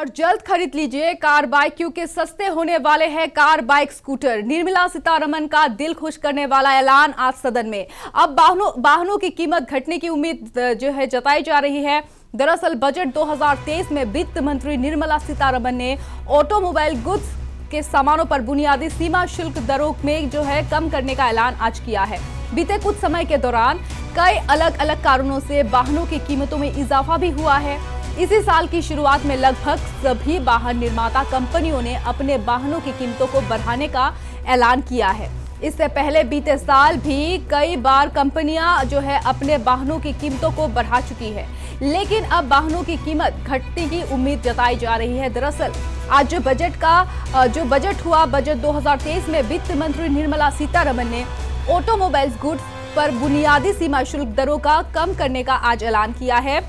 और जल्द खरीद लीजिए कार बाइक, क्योंकि सस्ते होने वाले हैं car bike scooter. Nirmala Sitharaman का दिल खुश करने वाला ऐलान आज सदन में। अब वाहनों की कीमत घटने की उम्मीद जताई जा रही है। दरअसल बजट 2023 में वित्त मंत्री निर्मला सीतारमण ने ऑटोमोबाइल गुड्स के सामानों पर बुनियादी सीमा शुल्क दरों में कम करने का ऐलान आज किया है। बीते कुछ समय के दौरान कई अलग अलग कारणों से वाहनों की कीमतों में इजाफा भी हुआ है। इसी साल की शुरुआत में लगभग सभी वाहन निर्माता कंपनियों ने अपने वाहनों की कीमतों को बढ़ाने का ऐलान किया है। इससे पहले बीते साल भी कई बार कंपनियां अपने वाहनों की कीमतों को बढ़ा चुकी है, लेकिन अब वाहनों की कीमत घटने की उम्मीद जताई जा रही है। दरअसल आज बजट हुआ, बजट 2023 में वित्त मंत्री निर्मला सीतारमण ने ऑटोमोबाइल गुड्स पर बुनियादी सीमा शुल्क दरों का कम करने का आज ऐलान किया है।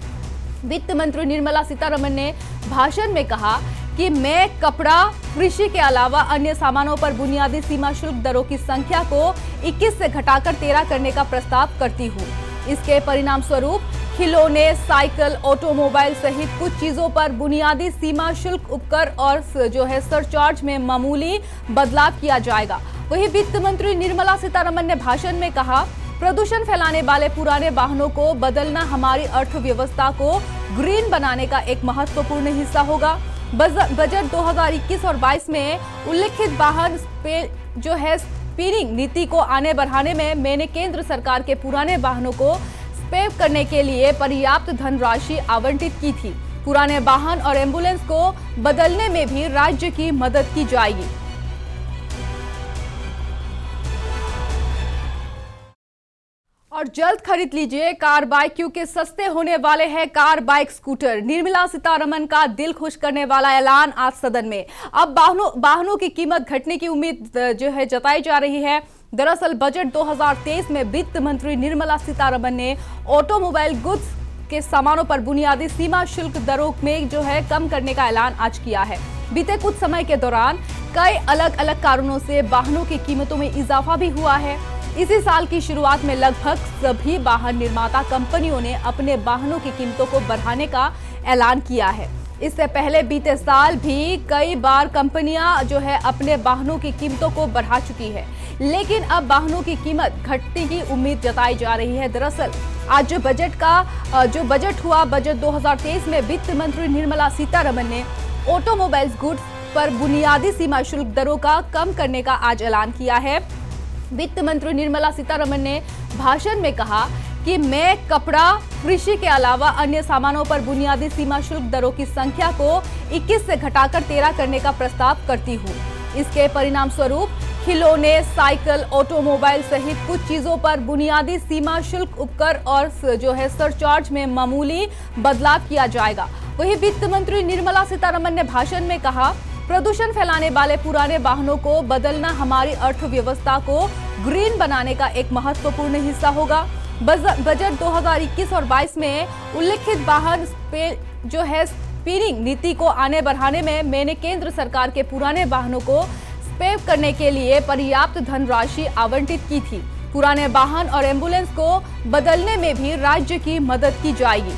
वित्त मंत्री निर्मला सीतारमण ने भाषण में कहा कि मैं कपड़ा, कृषि के अलावा अन्य सामानों पर बुनियादी सीमा शुल्क दरों की संख्या को 21 से घटाकर 13 करने का प्रस्ताव करती हूँ। इसके परिणाम स्वरूप खिलौने, साइकिल, ऑटोमोबाइल सहित कुछ चीजों पर बुनियादी सीमा शुल्क उपकर और सरचार्ज में मामूली बदलाव किया जाएगा। वहीं वित्त मंत्री निर्मला सीतारमण ने भाषण में कहा, प्रदूषण फैलाने वाले पुराने वाहनों को बदलना हमारी अर्थव्यवस्था को ग्रीन बनाने का एक महत्वपूर्ण हिस्सा होगा। बजट 2021 और 22 में उल्लिखित वाहन स्पेयरिंग नीति को आगे बढ़ाने में मैंने केंद्र सरकार के पुराने वाहनों को स्पेयर करने के लिए पर्याप्त धनराशि आवंटित की थी। पुराने वाहन और एम्बुलेंस को बदलने में भी राज्य की मदद की जाएगी। और जल्द खरीद लीजिए कार बाइक, क्योंकि सस्ते होने वाले हैं car bike scooter. Nirmala Sitharaman का दिल खुश करने वाला ऐलान आज सदन में। अब वाहनों की कीमत घटने की उम्मीद जताई जा रही है। दरअसल बजट 2023 में वित्त मंत्री निर्मला सीतारमण ने ऑटोमोबाइल गुड्स के सामानों पर बुनियादी सीमा शुल्क दरों में कम करने का ऐलान आज किया है। बीते कुछ समय के दौरान कई अलग अलग कारणों से वाहनों की कीमतों में इजाफा भी हुआ है। इसी साल की शुरुआत में लगभग सभी वाहन निर्माता कंपनियों ने अपने वाहनों की कीमतों को बढ़ाने का ऐलान किया है। इससे पहले बीते साल भी कई बार कंपनियां अपने वाहनों की कीमतों को बढ़ा चुकी है, लेकिन अब वाहनों की कीमत घटने की उम्मीद जताई जा रही है। दरअसल आज बजट हुआ, बजट 2023 में वित्त मंत्री निर्मला सीतारमण ने ऑटोमोबाइल गुड्स पर बुनियादी सीमा शुल्क दरों का कम करने का आज ऐलान किया है। वित्त मंत्री निर्मला सीतारमण ने भाषण में कहा कि मैं कपड़ा, कृषि के अलावा अन्य सामानों पर बुनियादी सीमा शुल्क दरों की संख्या को 21 से घटाकर 13 करने का प्रस्ताव करती हूँ। इसके परिणाम स्वरूप खिलौने, साइकिल, ऑटोमोबाइल सहित कुछ चीजों पर बुनियादी सीमा शुल्क उपकर और सरचार्ज में मामूली बदलाव किया जाएगा। वहीं वित्त मंत्री निर्मला सीतारमण ने भाषण में कहा, प्रदूषण फैलाने वाले पुराने वाहनों को बदलना हमारी अर्थव्यवस्था को ग्रीन बनाने का एक महत्वपूर्ण हिस्सा होगा। बजट 2021 और 22 में उल्लिखित वाहन स्पेयरिंग नीति को आगे बढ़ाने में मैंने केंद्र सरकार के पुराने वाहनों को स्पेयर करने के लिए पर्याप्त धनराशि आवंटित की थी। पुराने वाहन और एम्बुलेंस को बदलने में भी राज्य की मदद की जाएगी।